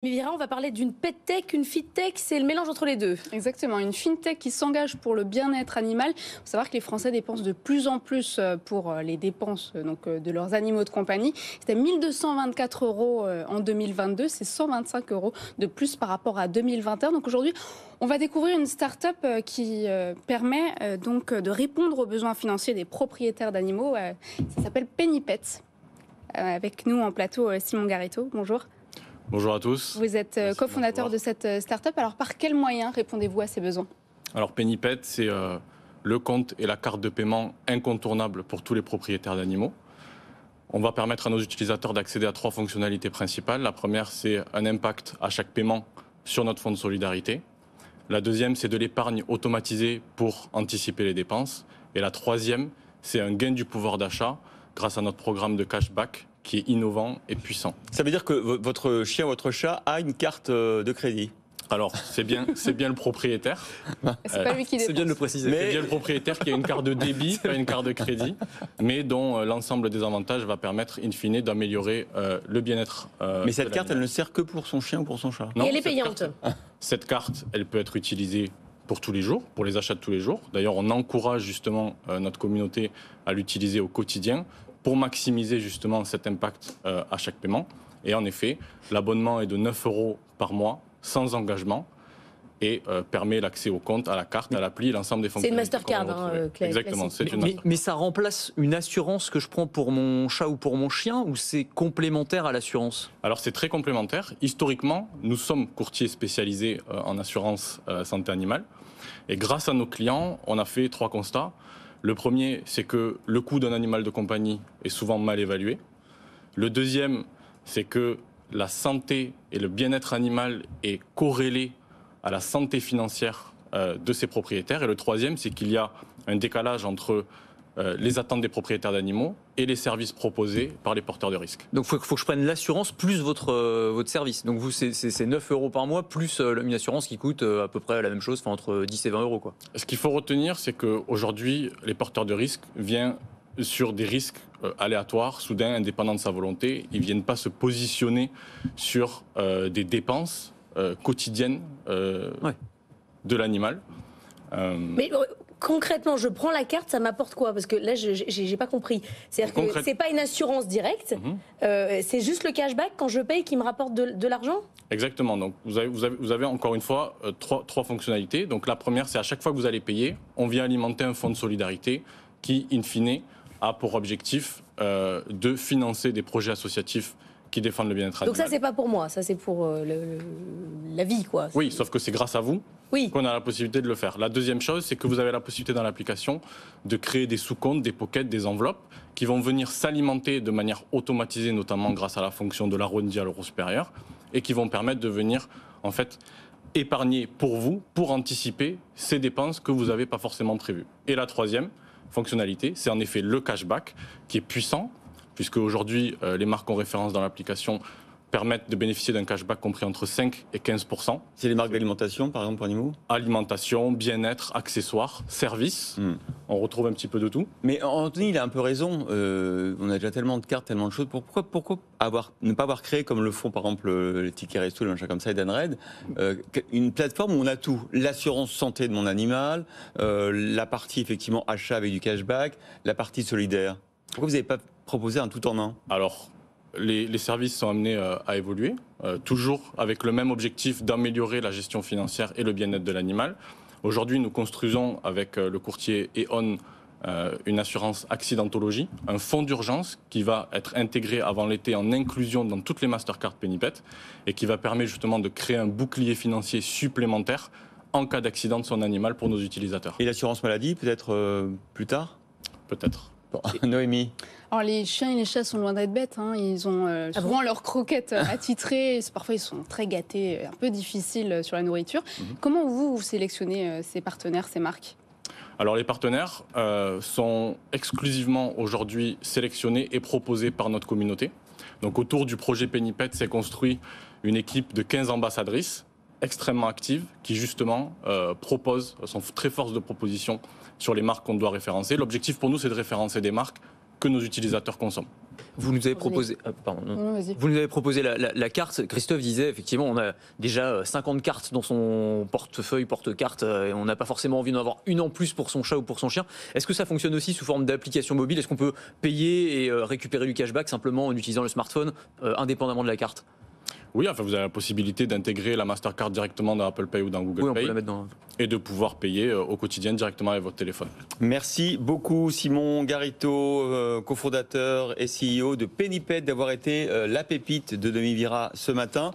Mivira, on va parler d'une PetTech, une FeedTech, c'est le mélange entre les deux. Exactement, une FinTech qui s'engage pour le bien-être animal. Il faut savoir que les Français dépensent de plus en plus pour les dépenses de leurs animaux de compagnie. C'était 1 224 € en 2022, c'est 125 € de plus par rapport à 2021. Donc aujourd'hui, on va découvrir une start-up qui permet donc de répondre aux besoins financiers des propriétaires d'animaux. Ça s'appelle Pennypet. Avec nous en plateau, Simon Garretto, bonjour. Bonjour à tous. Vous êtes cofondateur de cette start-up. Alors, par quels moyens répondez-vous à ces besoins ? Alors, Pennypet, c'est le compte et la carte de paiement incontournable pour tous les propriétaires d'animaux. On va permettre à nos utilisateurs d'accéder à 3 fonctionnalités principales. La première, c'est un impact à chaque paiement sur notre fonds de solidarité. La deuxième, c'est de l'épargne automatisée pour anticiper les dépenses. Et la troisième, c'est un gain du pouvoir d'achat grâce à notre programme de cashback qui est innovant et puissant. Ça veut dire que votre chien, votre chat a une carte de crédit ? Alors, c'est bien le propriétaire. C'est pas lui qui dépense. C'est bien de le préciser. C'est bien le propriétaire qui a une carte de débit, pas une carte de crédit, mais dont l'ensemble des avantages va permettre, in fine, d'améliorer le bien-être. Mais cette carte, elle ne sert que pour son chien ou pour son chat ? Non, et elle est payante. Cette carte, elle peut être utilisée pour tous les jours, pour les achats de tous les jours. D'ailleurs, on encourage justement notre communauté à l'utiliser au quotidien pour maximiser justement cet impact à chaque paiement. Et en effet, l'abonnement est de 9 € par mois, sans engagement, et permet l'accès au compte, à la carte, à l'appli, l'ensemble des fonctionnalités. C'est une Mastercard, Exactement, c'est une Mastercard. Mais ça remplace une assurance que je prends pour mon chat ou pour mon chien, ou c'est complémentaire à l'assurance ? Alors c'est très complémentaire. Historiquement, nous sommes courtiers spécialisés en assurance santé animale. Et grâce à nos clients, on a fait 3 constats. Le premier, c'est que le coût d'un animal de compagnie est souvent mal évalué. Le deuxième, c'est que la santé et le bien-être animal est corrélé à la santé financière de ses propriétaires. Et le troisième, c'est qu'il y a un décalage entre les attentes des propriétaires d'animaux et les services proposés par les porteurs de risques. Donc il faut que je prenne l'assurance plus votre service. Donc vous, c'est 9 € par mois, plus une assurance qui coûte à peu près la même chose, entre 10 et 20 €, quoi. Ce qu'il faut retenir, c'est qu'aujourd'hui, les porteurs de risques viennent sur des risques aléatoires, soudains, indépendants de sa volonté. Ils ne viennent pas se positionner sur des dépenses quotidiennes de l'animal. Mais concrètement, je prends la carte, ça m'apporte quoi ? Parce que là, j'ai pas compris. C'est-à-dire que c'est pas une assurance directe, c'est juste le cashback quand je paye qui me rapporte de l'argent ? Exactement. Donc vous avez encore une fois trois fonctionnalités. Donc la première, c'est à chaque fois que vous allez payer, on vient alimenter un fonds de solidarité qui, in fine, a pour objectif de financer des projets associatifs qui défendent le bien-être animal. Donc ça, c'est pas pour moi, ça c'est pour la vie, quoi. Oui, sauf que c'est grâce à vous qu'on a la possibilité de le faire. La deuxième chose, c'est que vous avez la possibilité dans l'application de créer des sous-comptes, des pockets, des enveloppes qui vont venir s'alimenter de manière automatisée, notamment grâce à la fonction de l'arrondi à l'euro supérieur, et qui vont permettre de venir, en fait, épargner pour vous, pour anticiper ces dépenses que vous n'avez pas forcément prévues. Et la troisième fonctionnalité, c'est en effet le cashback, qui est puissant, puisque aujourd'hui, les marques en référence dans l'application permettent de bénéficier d'un cashback compris entre 5 et 15%. C'est les marques d'alimentation, par exemple, pour animaux ? Alimentation, bien-être, accessoires, services, on retrouve un petit peu de tout. Mais Anthony, il a un peu raison. On a déjà tellement de cartes, tellement de choses. Pourquoi ne pas avoir créé, comme le font par exemple les tickets resto, les machins comme ça, et Danred, une plateforme où on a tout ? L'assurance santé de mon animal, la partie effectivement achat avec du cashback, la partie solidaire. Pourquoi vous n'avez pas proposé un tout en un ? Alors, les services sont amenés à évoluer, toujours avec le même objectif d'améliorer la gestion financière et le bien-être de l'animal. Aujourd'hui, nous construisons avec le courtier E.ON une assurance accidentologie, un fonds d'urgence qui va être intégré avant l'été en inclusion dans toutes les Mastercard Pennypet et qui va permettre justement de créer un bouclier financier supplémentaire en cas d'accident de son animal pour nos utilisateurs. Et l'assurance maladie, peut-être plus tard ? Peut-être. Bon. Noémie ? Alors les chiens et les chats sont loin d'être bêtes, hein. Ils ont souvent leurs croquettes attitrées, parfois ils sont très gâtés, un peu difficiles sur la nourriture. Comment vous sélectionnez ces partenaires, ces marques ? Alors les partenaires sont exclusivement aujourd'hui sélectionnés et proposés par notre communauté. Donc autour du projet Pennypet s'est construit une équipe de 15 ambassadrices extrêmement actives qui justement sont très force de proposition sur les marques qu'on doit référencer. L'objectif pour nous, c'est de référencer des marques que nos utilisateurs consomment. Vous nous avez proposé, vous nous avez proposé la carte. Christophe disait effectivement, on a déjà 50 cartes dans son portefeuille, porte-carte, et on n'a pas forcément envie d'en avoir une en plus pour son chat ou pour son chien. Est-ce que ça fonctionne aussi sous forme d'application mobile? Est-ce qu'on peut payer et récupérer du cashback simplement en utilisant le smartphone, indépendamment de la carte? Oui, enfin, vous avez la possibilité d'intégrer la Mastercard directement dans Apple Pay ou dans Google Pay, on peut la mettre dans... et de pouvoir payer au quotidien directement avec votre téléphone. Merci beaucoup Simon Garito, cofondateur et CEO de Pennypet, d'avoir été la pépite de Demi Vira ce matin.